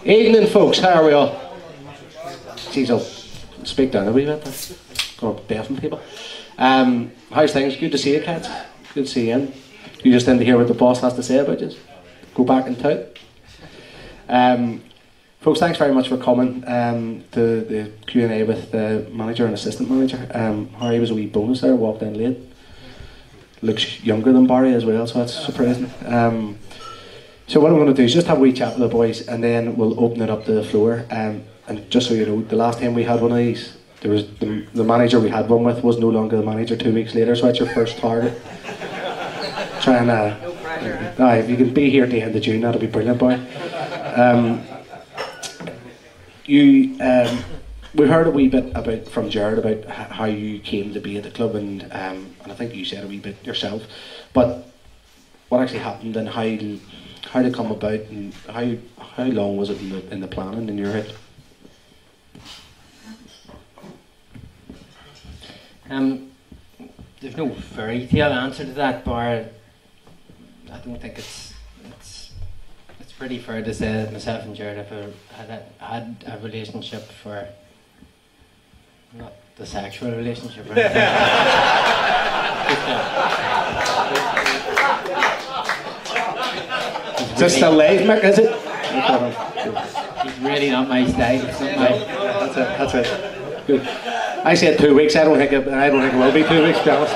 Evening, folks. How are we all? Jeez, I'll speak down a wee bit. Going to deafen people. How's things? Good to see you, Cats. Good to see you in. You just in to hear what the boss has to say about you. Go back and tout. Folks, thanks very much for coming to the Q&A with the manager and assistant manager. Harry was a wee bonus there, walked in late. Looks younger than Barry as well, so that's surprising. So what I'm going to do is just have a wee chat with the boys, and then we'll open it up to the floor. And just so you know, the last time we had one of these, there was the manager we had one with was no longer the manager 2 weeks later, so that's your first target. Try and if you can be here at the end of June, that'll be brilliant, boy. We've heard a wee bit from Jared about how you came to be at the club, and I think you said a wee bit yourself. But what actually happened and how did it come about, and how long was it in the planning in your head? There's no fairy tale answer to that, bar. I don't think it's pretty fair to say that myself and Jared have had a relationship for, not the sexual relationship, right? Is this still late, Mick, is it? It's really not my style. It's not my... That's it. Good. I said 2 weeks. I don't think it will be 2 weeks, to be honest.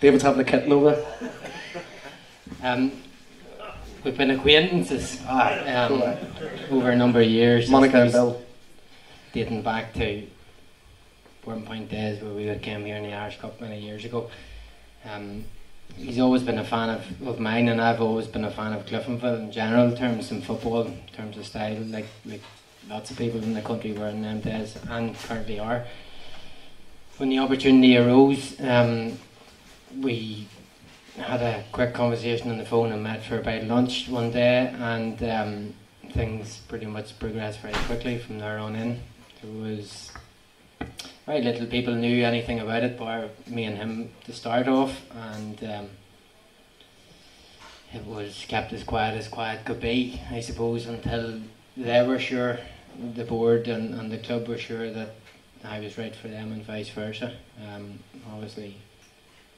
David's having a kitten over there. We've been acquaintances over a number of years. Monica and Bill. Dating back to Bourne Point days where we came here in the Irish Cup many years ago. He's always been a fan of mine, and I've always been a fan of Cliftonville in general terms, in football, in terms of style, like lots of people in the country were in them days and currently are. When the opportunity arose, we had a quick conversation on the phone and met for about lunch one day, and things pretty much progressed very quickly from there on in. There was very little people knew anything about it bar me and him to start off, and it was kept as quiet could be, I suppose, until they were sure, the board and the club were sure that I was right for them and vice versa. Obviously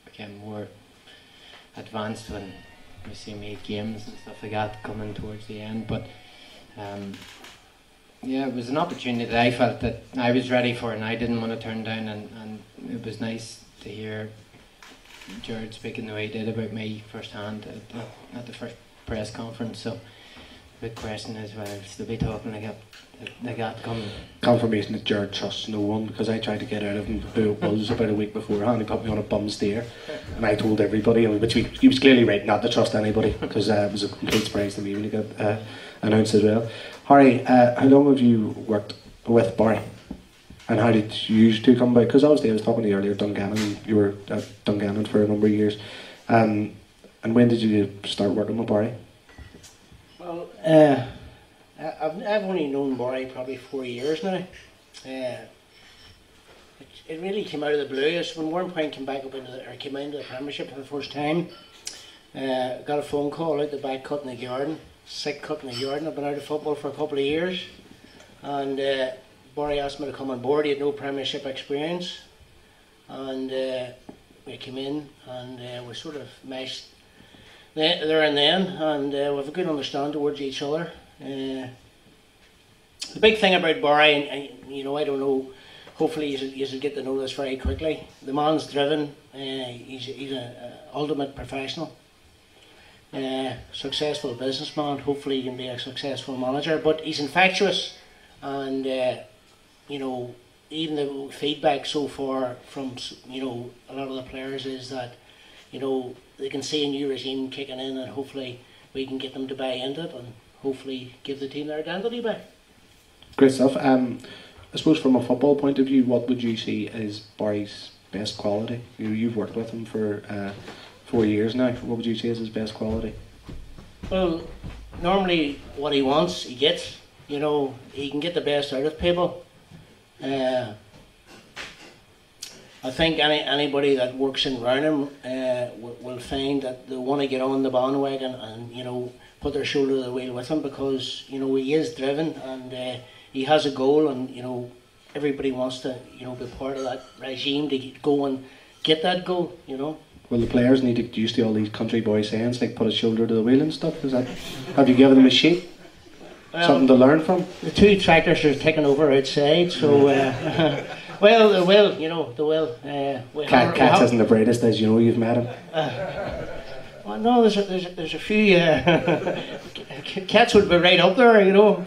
became more advanced when we see me at games and stuff like that coming towards the end, but yeah, it was an opportunity that I felt that I was ready for and I didn't want to turn down, and it was nice to hear Jared speaking the way he did about me firsthand at the first press conference. So the big question is whether I'll still be talking like that coming. Confirmation that Jared trusts no one, because I tried to get out of him who it was about a week beforehand. He put me on a bum steer, and I told everybody, which he was clearly right not to trust anybody, because it was a complete surprise to me when he got announced as well. Harry, how long have you worked with Barry, and how did you two come about? Because obviously I was talking to you earlier, Dungannon. You were at Dungannon for a number of years, and when did you start working with Barry? Well, I've only known Barry probably 4 years now. It really came out of the blue. It's when Bourne Point came back came into the Premiership for the first time. Got a phone call out the back cutting the garden, sick cutting the garden. I've been out of football for a couple of years, and Barry asked me to come on board. He had no Premiership experience, and we came in and we sort of meshed there and then, and we have a good understanding towards each other. The big thing about Barry, and you know, I don't know, hopefully you'll get to know this very quickly. The man's driven. He's an ultimate professional, successful businessman. Hopefully he can be a successful manager, but he's infectious, and you know, even the feedback so far from, you know, a lot of the players is that, you know, they can see a new regime kicking in, and hopefully we can get them to buy into it and hopefully give the team their identity back. Great stuff. I suppose from a football point of view, what would you see as Barry's best quality? You've worked with him for 4 years now. What would you say is his best quality? Well, normally what he wants, he gets. You know, he can get the best out of people. I think anybody that works in around him will find that they want to get on the bandwagon and, you know, put their shoulder to the wheel with him, because you know he is driven and he has a goal, and you know everybody wants to be part of that regime to go and get that goal. You know. Well, the players need to get used to all these country boy sayings like put his shoulder to the wheel and stuff. Is that? Have you given them a sheet? Something to learn from? The 2 tractors are taking over outside, so well, they will. They will. Cats isn't the brightest, as you know. You've met him. Well, no, there's a few cats would be right up there,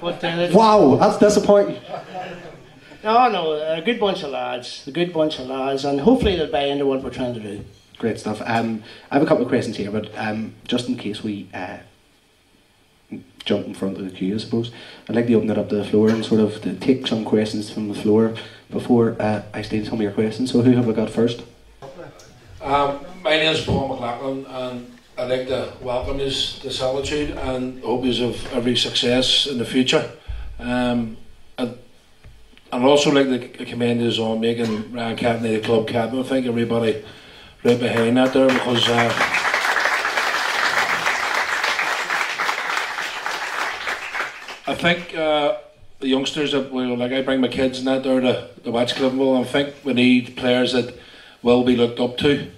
But wow, that's disappointing. No, a good bunch of lads, and hopefully they'll buy into what we're trying to do. Great stuff. I have a couple of questions here, but just in case we jump in front of the queue, I suppose, I'd like to open it up to the floor and sort of to take some questions from the floor before I steal some of your questions. So who have we got first? My name is Paul McLaughlin, and I'd like to welcome you to Solitude and hope you have every success in the future. I'd also like to commend you on making Ryan Catley the club captain. I think everybody right behind that there, because I think the youngsters that I bring my kids and that there to watch Cliftonville, and I think we need players that will be looked up to.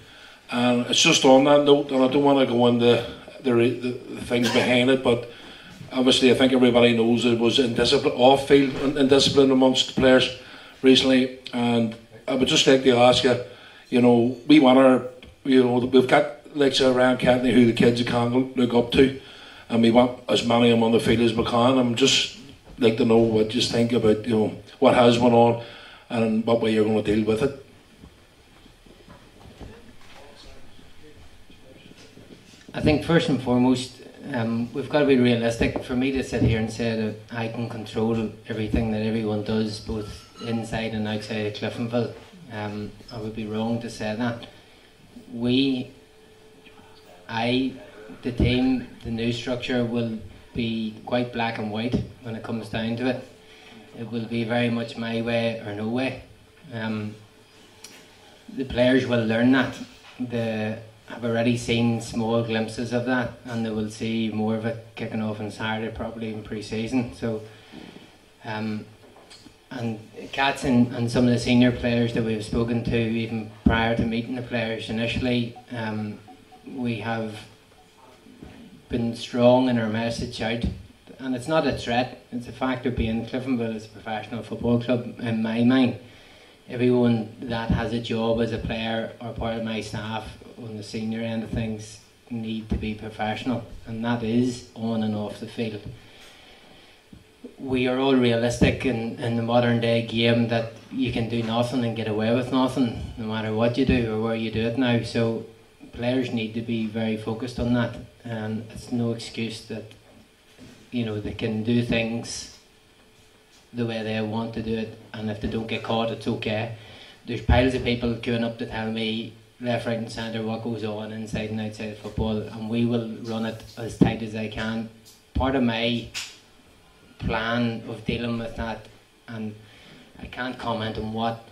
And it's just on that note, and I don't want to go into the things behind it, but obviously I think everybody knows it was off-field indiscipline amongst the players recently, and I would just like to ask you, we want we've got like Ryan Catley who the kids can look up to, and we want as many of them on the field as we can. I'm just like to know what you think about what has went on and what way you're going to deal with it. I think first and foremost, we've got to be realistic. For me to sit here and say that I can control everything that everyone does, both inside and outside of Cliftonville, I would be wrong to say that. The team, the new structure will be quite black and white when it comes down to it. It will be very much my way or no way. The players will learn that. I've already seen small glimpses of that, and they will see more of it kicking off on Saturday, probably in pre-season. So, and Cats and some of the senior players that we've spoken to, even prior to meeting the players initially, we have been strong in our message out, and it's not a threat. It's a fact of being Cliftonville as a professional football club. In my mind, everyone that has a job as a player or part of my staff on the senior end of things need to be professional, and that is on and off the field. We are all realistic in the modern day game that you can do nothing and get away with nothing, no matter what you do or where you do it now. So players need to be very focused on that, and it's no excuse that they can do things the way they want to do it, and if they don't get caught, it's okay. There's piles of people queuing up to tell me left, right and centre what goes on inside and outside of football, and we will run it as tight as I can. Part of my plan of dealing with that, and I can't comment on what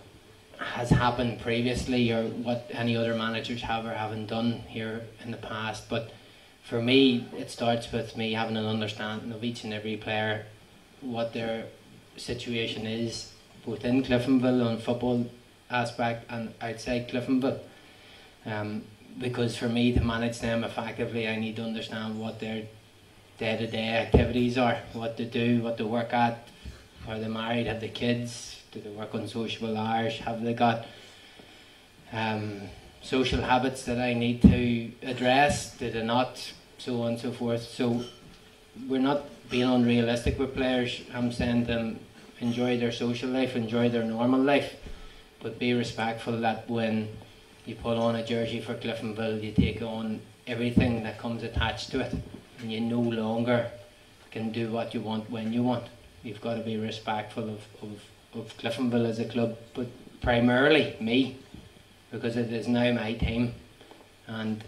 has happened previously or what any other managers have or haven't done here in the past, but for me it starts with me having an understanding of each and every player, what their situation is both in Cliftonville on football aspect and outside Cliftonville, because for me to manage them effectively I need to understand what their day-to-day activities are, what they do, what they work at. Are they married? Have they kids? Do they work on sociable hours? Have they got social habits that I need to address? Do they not? So on and so forth. So we're not being unrealistic with players. I'm saying to them, enjoy their social life, enjoy their normal life, but be respectful that when you put on a jersey for Cliftonville, you take on everything that comes attached to it, and you no longer can do what you want when you want. You've got to be respectful of Cliftonville as a club, but primarily me, because it is now my team, and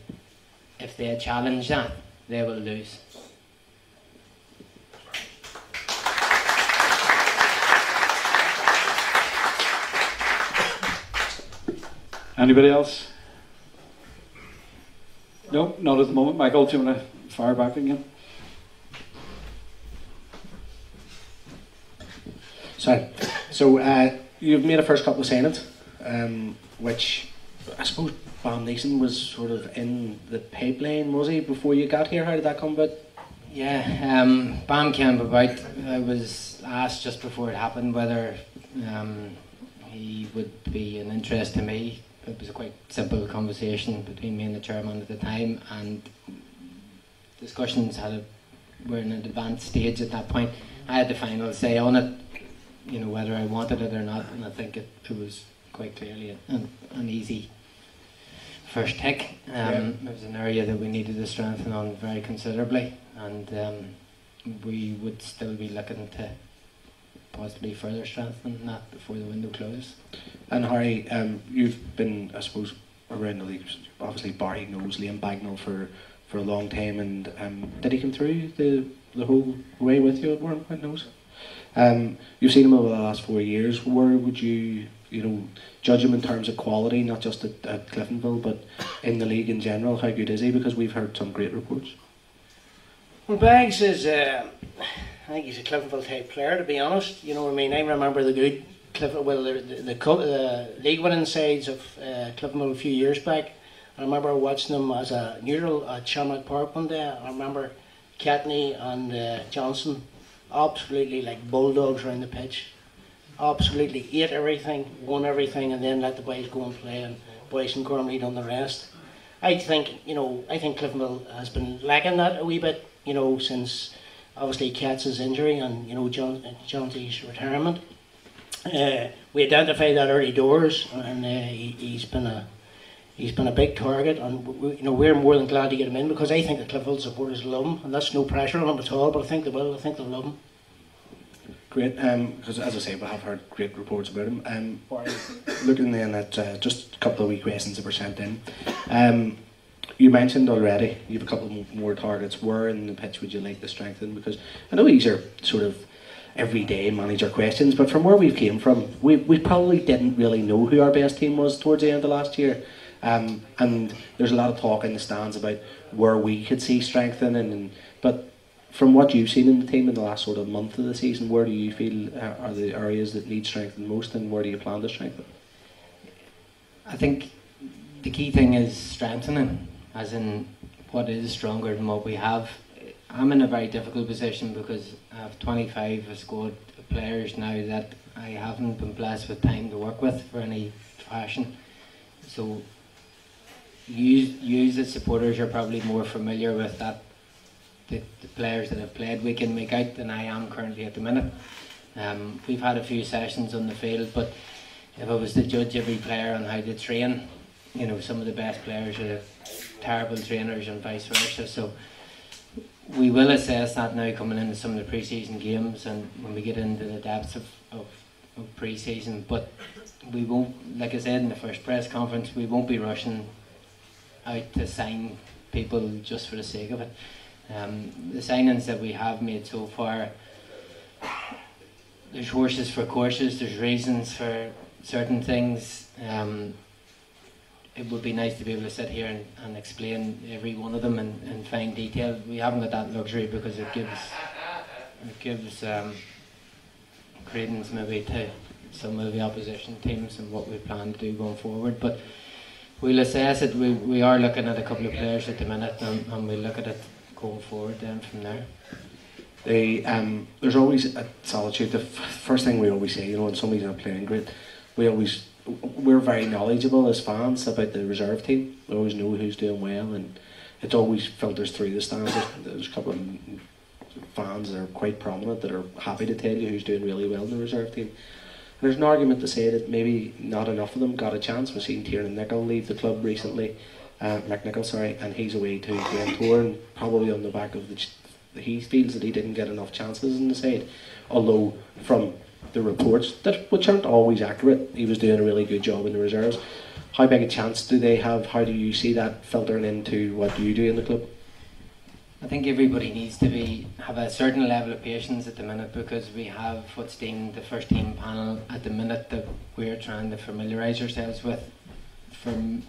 if they challenge that, they will lose. Anybody else? No, not at the moment. Michael, do you want to fire back again? Sorry. So you've made a first couple of signings, which I suppose Bam Neeson was sort of in the pipeline, was he, before you got here? How did that come about? Yeah, Bam came about. I was asked just before it happened whether he would be an interest to me. It was a quite simple conversation between me and the chairman at the time, and discussions were in an advanced stage at that point. I had the final say on it, you know, whether I wanted it or not, and I think it was quite clearly an easy first tick. It was an area that we needed to strengthen on very considerably, and we would still be looking to possibly further strengthen that before the window closes. And Harry, you've been, I suppose, around the league. Obviously, Barry knows Liam Bagnall for a long time, and did he come through the whole way with you at Warrenpoint Knows? You've seen him over the last 4 years. Where would you judge him in terms of quality, not just at Cliftonville, but in the league in general? How good is he? Because we've heard some great reports. Well, Bags is, I think he's a Cliftonville type player, to be honest. You know what I mean? I remember the good the league winning sides of Cliftonville a few years back. I remember watching them as a neutral at Shamrock Park one day. I remember Hegney and Johnson absolutely like bulldogs around the pitch. Absolutely ate everything, won everything, and then let the boys go and play, and boys and Gormley done the rest. I think Cliftonville has been lacking that a wee bit, since obviously Katz's injury and Johnsy's retirement. We identified that early doors, and he's been a big target, and we're more than glad to get him in, because I think the Cliftonville supporters love him, and that's no pressure on him at all. But I think they will. I think they'll love him. Great, because as I say, we have heard great reports about him. Looking then at just a couple of wee questions that were sent in. You mentioned already you have a couple more targets. Where in the pitch would you like to strengthen? Because I know these are sort of everyday manager questions, but from where we've came from, we probably didn't really know who our best team was towards the end of last year. And there's a lot of talk in the stands about where we could see strengthening, but from what you've seen in the team in the last sort of month of the season, where do you feel are the areas that need strengthening most, and where do you plan to strengthen? I think the key thing is strengthening, as in what is stronger than what we have. I'm in a very difficult position because I have 25 squad players now that I haven't been blessed with time to work with for any fashion. So you as supporters are probably more familiar with that, the players that have played week in, week out, than I am currently at the minute. We've had a few sessions on the field, but if I was to judge every player on how they train, some of the best players are terrible trainers and vice versa. So we will assess that now coming into some of the pre-season games, and when we get into the depths of pre-season. But we won't, like I said in the first press conference, we won't be rushing out to sign people just for the sake of it. The signings that we have made so far, there's horses for courses, there's reasons for certain things. It would be nice to be able to sit here and explain every one of them in fine detail. We haven't got that luxury because it gives credence maybe to some of the opposition teams and what we plan to do going forward. But we'll assess it. We are looking at a couple of players at the minute, and we'll look at it going forward then from there. There's always a solitude. The first thing we always say, when somebody's not playing great, we're very knowledgeable as fans about the reserve team. We always know who's doing well, and it always filters through the stands. There's a couple of fans that are quite prominent that are happy to tell you who's doing really well in the reserve team. And there's an argument to say that maybe not enough of them got a chance. We've seen Tiernan Nicol leave the club recently, McNichol, sorry, and he's away to Glentoran, probably on the back of he feels that he didn't get enough chances in the side. Although from the reports, which aren't always accurate, he was doing a really good job in the reserves. How big a chance do they have? How do you see that filtering into what you do in the club? I think everybody needs to have a certain level of patience at the minute, because we have what's deemed the first team panel at the minute that we're trying to familiarise ourselves with.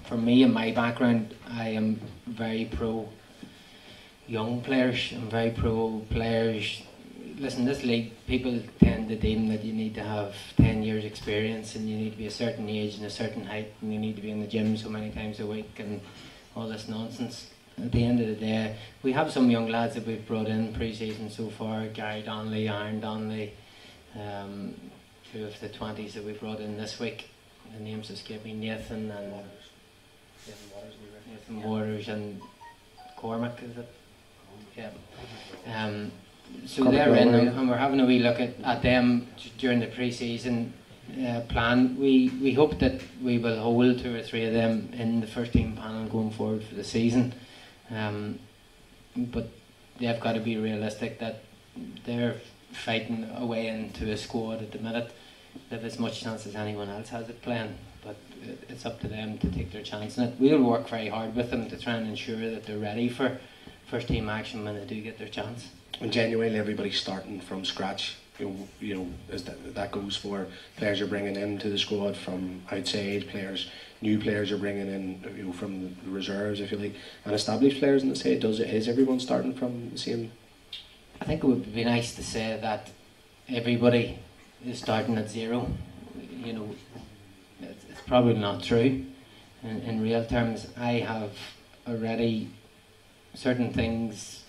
For me and my background, I am very pro young players. I'm very pro players listen, this league, people tend to deem that you need to have 10 years experience and you need to be a certain age and a certain height and you need to be in the gym so many times a week and all this nonsense. At the end of the day, we have some young lads that we've brought in pre-season so far, Gary Donnelly, Aaron Donnelly, two of the 20s that we brought in this week. The names escape me, Nathan Waters and Cormac, is it? Yeah. So they're in, and we're having a wee look at them during the pre-season plan. We hope that we will hold 2 or 3 of them in the first team panel going forward for the season. But they've got to be realistic that they're fighting away into a squad at the minute. They have as much chance as anyone else has at playing, but it's up to them to take their chance in it. We'll work very hard with them to try and ensure that they're ready for first team action when they do get their chance. And genuinely, everybody's starting from scratch. You know, as that goes for players you're bringing into the squad from outside, new players you're bringing in, you know, from the reserves, if you like, and established players in the side. Is everyone starting from the same? I think it would be nice to say that everybody is starting at zero. You know, it's probably not true. In real terms, I have already certain things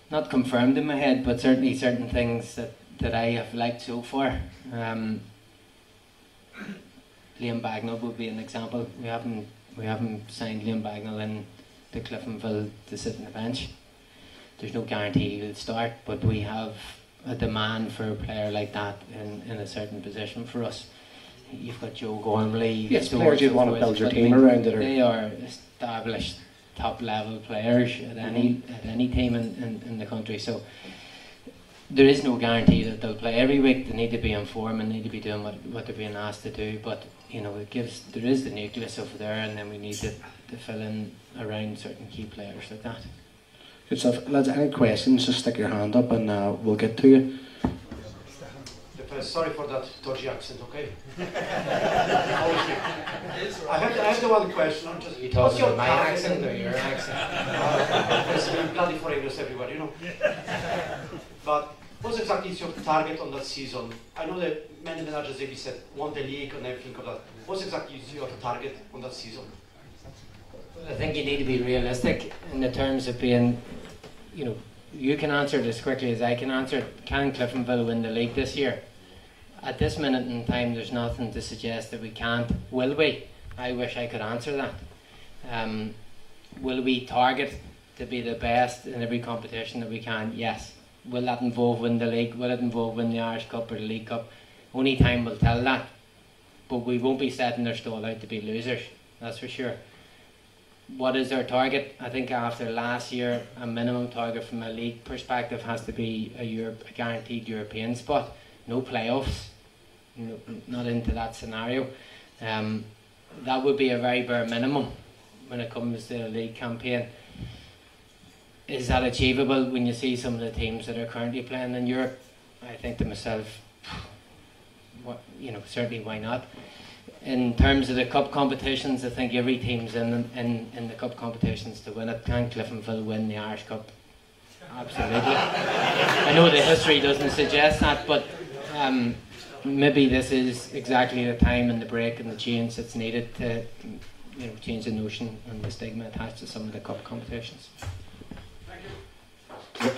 not confirmed in my head, but certainly certain things that I have liked so far. Liam Bagnall would be an example. We haven't signed Liam Bagnall in to Cliftonville to sit on the bench. There's no guarantee he'll start, but we have a demand for a player like that in a certain position for us. You've got Joe Gormley. Yes, players you'd want to build your team around. They are established top level players at any team in the country. So there is no guarantee that they'll play every week. They need to be in form and need to be doing what they're being asked to do. But you know, there is the nucleus over there, and then we need to fill in around certain key players like that. Good stuff. Lads, any questions, just stick your hand up and we'll get to you. Sorry for that dodgy accent, okay? I have the one question. You talking about my accent or your accent? It's bloody for English everywhere, you know. But what exactly is your target on that season? I know that many managers, they said, won the league and everything of that. What exactly is your target on that season? I think you need to be realistic in the terms of being, you know, you can answer it as quickly as I can answer it. Can Cliftonville win the league this year? At this minute in time, there's nothing to suggest that we can't. Will we? I wish I could answer that. Will we target to be the best in every competition that we can? Yes. Will that involve win the league? Will it involve win the Irish Cup or the League Cup? Only time will tell that. But we won't be setting our stall out to be losers, that's for sure. What is our target? I think after last year, a minimum target from a league perspective has to be a guaranteed European spot. No playoffs, not into that scenario. That would be a very bare minimum when it comes to a league campaign. Is that achievable when you see some of the teams that are currently playing in Europe? I think to myself, certainly why not? In terms of the cup competitions, I think every team's in the cup competitions to win it. Can Cliftonville win the Irish Cup? Absolutely. I know the history doesn't suggest that, but maybe this is exactly the time and the break and the change that's needed to change the notion and the stigma attached to some of the cup competitions. Thank you.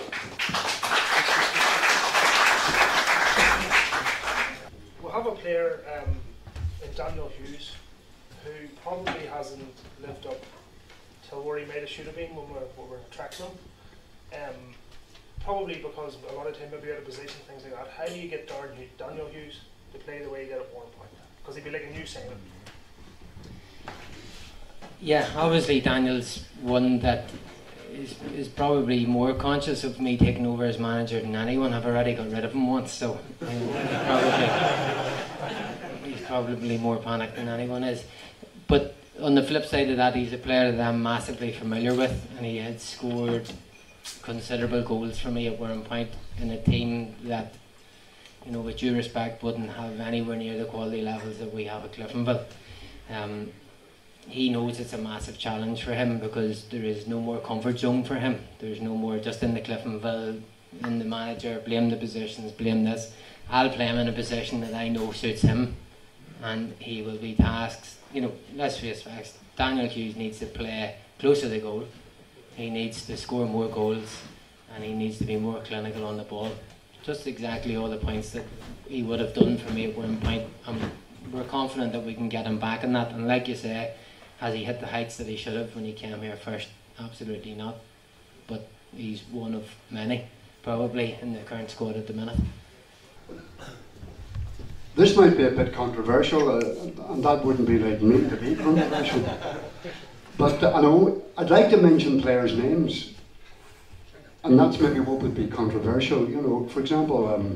We'll have a player in Daniel Hughes who probably hasn't lived up to where he might have should have been when we're attracting him. Probably because a lot of time maybe out of position, things like that. How do you get Daniel Hughes to play the way he did at one point? Because he'd be like a new signing. Yeah, obviously Daniel's one that is probably more conscious of me taking over as manager than anyone. I've already got rid of him once, so he's probably more panicked than anyone is. But on the flip side of that, he's a player that I'm massively familiar with, and he had scored considerable goals for me at one point in a team that, with due respect, wouldn't have anywhere near the quality levels that we have at Cliftonville. He knows it's a massive challenge for him because there is no more comfort zone for him. There's no more just in the Cliftonville in the manager, blame the positions, blame this. I'll play him in a position that I know suits him, and he will be tasked. You know, let's face facts. Daniel Hughes needs to play closer to the goal. He needs to score more goals, and he needs to be more clinical on the ball. Just exactly all the points that he would have done for me at one point. We're confident that we can get him back in that. And like you say, has he hit the heights that he should have when he came here first? Absolutely not. But he's one of many, probably, in the current squad at the minute. This might be a bit controversial, and that wouldn't be like me to be controversial. But I know I'd like to mention players' names, and that's maybe what would be controversial. You know, for example,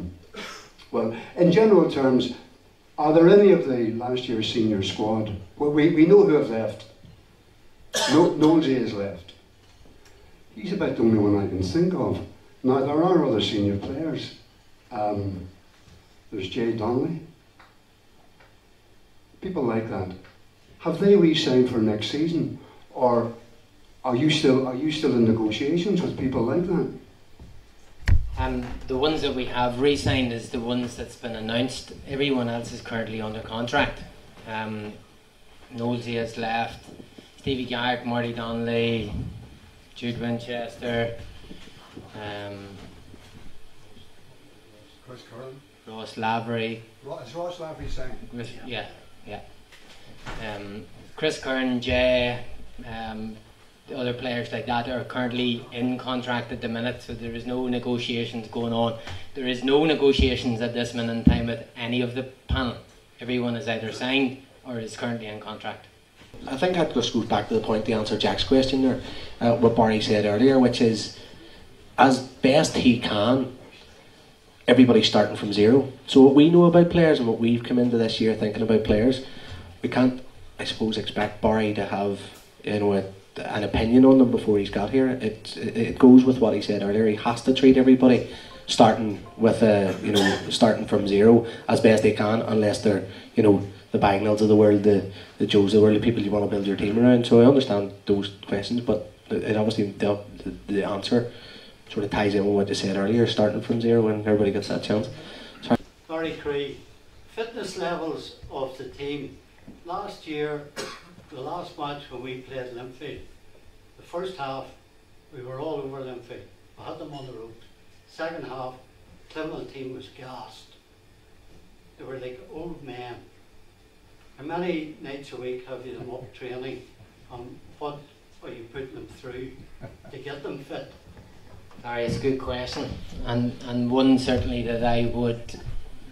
well, in general terms, are there any of the last year's senior squad? Well, we know who have left. Nosey has left. He's about the only one I can think of. Now there are other senior players. There's Jay Donnelly. People like that. Have they re-signed for next season, or are you still in negotiations with people like that? The ones that we have re-signed is the ones that's been announced. Everyone else is currently under contract. Nosey has left. Stevie Garrick, Marty Donnelly, Jude Winchester, Chris Curran. Ross Lavery. Is Ross Lavery saying? Yeah. Chris Curran, Jay, the other players like that are currently in contract at the minute, so there is no negotiations going on. There is no negotiations at this minute in time with any of the panel. Everyone is either signed or is currently in contract. I think that just goes back to the point to answer Jack's question there, what Barry said earlier, which is, as best he can, everybody's starting from zero. So what we know about players and what we've come into this year thinking about players, we can't, I suppose, expect Barry to have, you know, an opinion on them before he's got here. It goes with what he said earlier. He has to treat everybody starting with starting from zero as best they can, unless they're, you know, the Bagnalls of the world, the Joes of the world, the people you want to build your team around. So I understand those questions, but it obviously the answer sort of ties in with what you said earlier, starting from zero, and everybody gets that chance. Sorry. Barry Gray, fitness levels of the team. Last year, the last match when we played Linfield, the first half we were all over Linfield. We had them on the road. Second half, Cliftonville team was gassed. They were like old men. How many nights a week have you them up training, and what are you putting them through to get them fit? Sorry, it's a good question, and one certainly that I would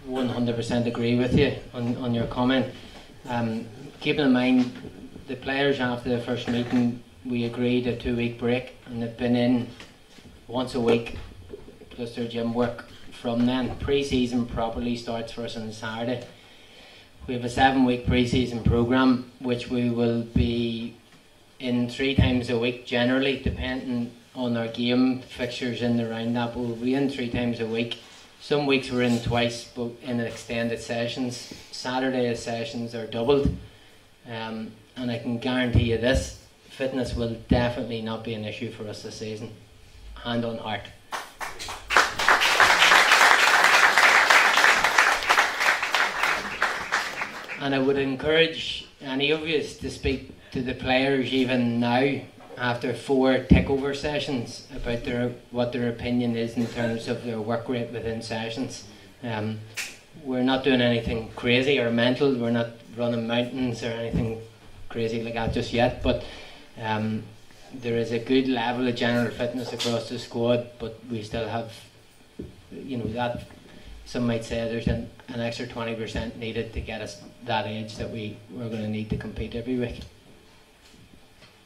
100% agree with you on your comment. Keeping in mind the players after the first meeting, we agreed a 2-week break, and they've been in once a week plus their gym work from then. Pre-season properly starts for us on Saturday. We have a 7-week pre-season programme which we will be in 3 times a week generally, depending on our game fixtures in the round up. We'll be in 3 times a week. Some weeks we're in twice, but in extended sessions. Saturday sessions are doubled, and I can guarantee you this: fitness will definitely not be an issue for us this season. Hand on heart. And I would encourage any of you to speak to the players even now, after 4 takeover sessions, about what their opinion is in terms of their work rate within sessions. We're not doing anything crazy or mental. We're not running mountains or anything crazy like that just yet, but there is a good level of general fitness across the squad, but we still have, you know, that some might say there's an extra 20% needed to get us that age that we're going to need to compete every week.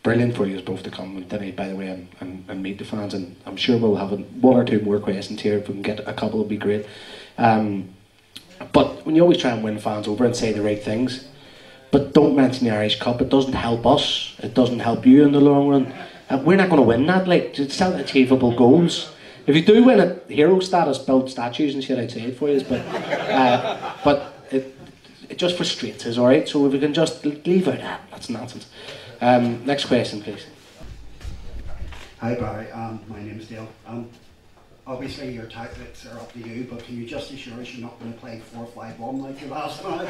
Brilliant for you both to come tonight, by the way, and meet the fans, and I'm sure we'll have 1 or 2 more questions here. If we can get a couple, it'll be great. But when you always try and win fans over and say the right things, but don't mention the Irish Cup, it doesn't help us, it doesn't help you in the long run. We're not going to win that, like, it's not achievable goals. If you do win it, hero status, build statues and shit, I'd say it for you, but it just frustrates us, alright? So if we can just leave out that, that's nonsense. Next question, please. Hi Barry, my name is Dale. obviously your tactics are up to you, but can you just assure us you're not going to play 4-5-1 like you last night?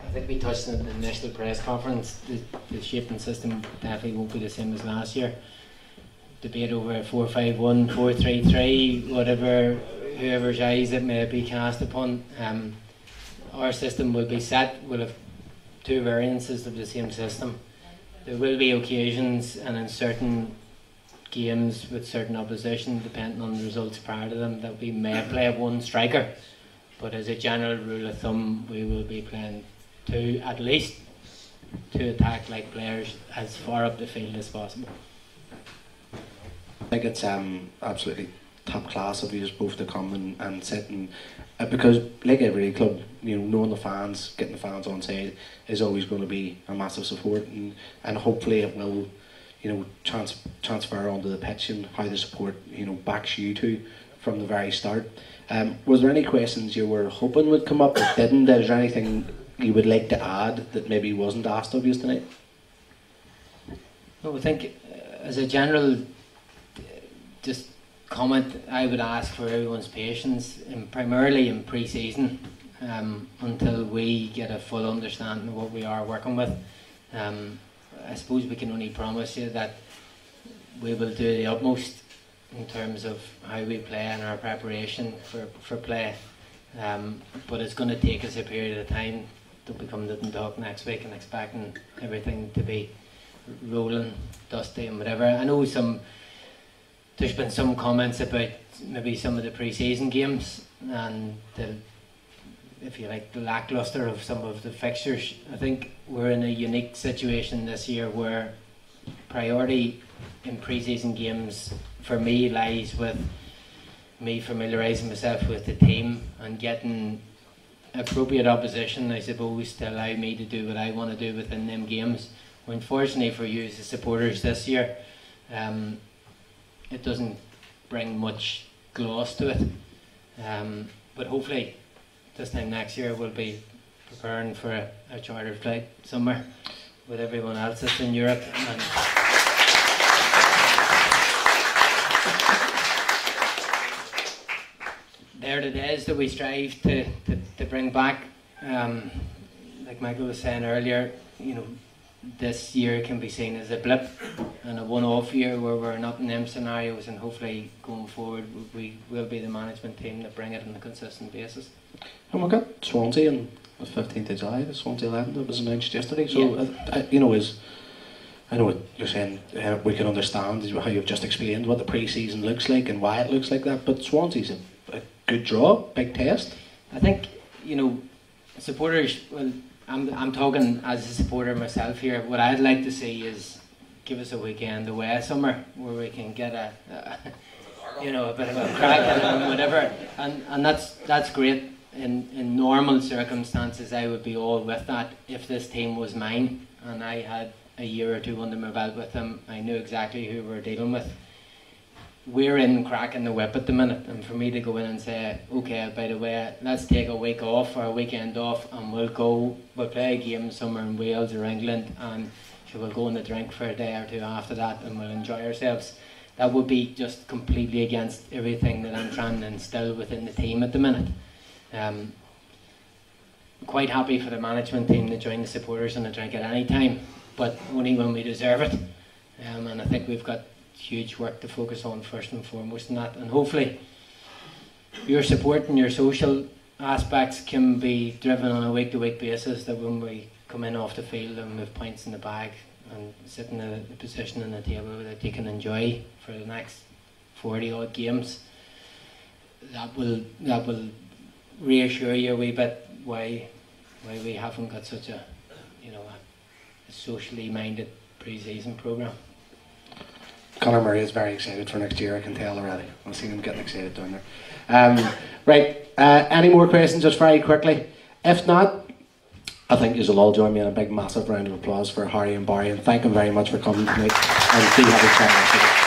I think we touched on the initial press conference. The shape and system definitely won't be the same as last year. Debate over 4-5-1, 4-3-3, whatever, whoever's eyes it may be cast upon. Our system will be set. We'll have two variances of the same system. There will be occasions and in certain games with certain opposition, depending on the results prior to them, that we may play one striker. But as a general rule of thumb, we will be playing two, at least two attack-like players as far up the field as possible. I think it's absolutely top class of you both to come and sit and because like every club, you know, knowing the fans, getting the fans on side is always going to be a massive support, and hopefully it will, you know, transfer onto the pitch and how the support, you know, backs you two from the very start. Was there any questions you were hoping would come up that didn't? Is there anything you would like to add that maybe wasn't asked of you tonight? No, I think as a general just comment, I would ask for everyone's patience, primarily in pre-season, until we get a full understanding of what we are working with. I suppose we can only promise you that we will do the utmost in terms of how we play and our preparation for play. But it's going to take us a period of time to become Didn't Talk next week and expecting everything to be rolling, dusty and whatever. I know there's been some comments about maybe some of the pre-season games and the, if you like, the lackluster of some of the fixtures. I think we're in a unique situation this year where priority in pre-season games for me lies with me familiarising myself with the team and getting appropriate opposition, I suppose, to allow me to do what I want to do within them games. Unfortunately for you as the supporters this year, it doesn't bring much gloss to it. But hopefully this time next year we'll be preparing for a charter flight somewhere with everyone else that's in Europe. And they're the days that we strive to bring back. Like Michael was saying earlier, you know, this year can be seen as a blip and a one-off year where we're not in them scenarios, and hopefully going forward we will be the management team that bring it on a consistent basis. And we've got Swansea on the 15th of July, the Swansea 11 that was announced yesterday, so yeah. You know, I know what you're saying, we can understand how you've just explained what the pre-season looks like and why it looks like that, but Swansea's a good draw, big test. I think, you know, supporters, well, I'm talking as a supporter myself here. What I'd like to see is give us a weekend away somewhere where we can get a you know, a bit of a crack at it or whatever, and that's great. In normal circumstances, I would be all with that. If this team was mine and I had a year or two under my belt with them, I knew exactly who we were dealing with. We're in cracking the whip at the minute, and for me to go in and say, okay, by the way, let's take a week off or a weekend off and we'll play a game somewhere in Wales or England, and we'll go on a drink for a day or two after that and we'll enjoy ourselves. That would be just completely against everything that I'm trying to instill within the team at the minute. Quite happy for the management team to join the supporters on a drink at any time, but only when we deserve it. And I think we've got huge work to focus on first and foremost in that, and hopefully your support and your social aspects can be driven on a week-to-week basis, that when we come in off the field and we have points in the bag and sit in a position on the table that you can enjoy for the next 40 odd games, that will reassure you a wee bit why we haven't got such a, you know, a socially minded pre-season programme. Conor Murray is very excited for next year, I can tell already. I've seen him getting excited down there. Right, any more questions just very quickly? If not, I think you'll all join me in a big massive round of applause for Harry and Barry, and thank them very much for coming tonight, and do have a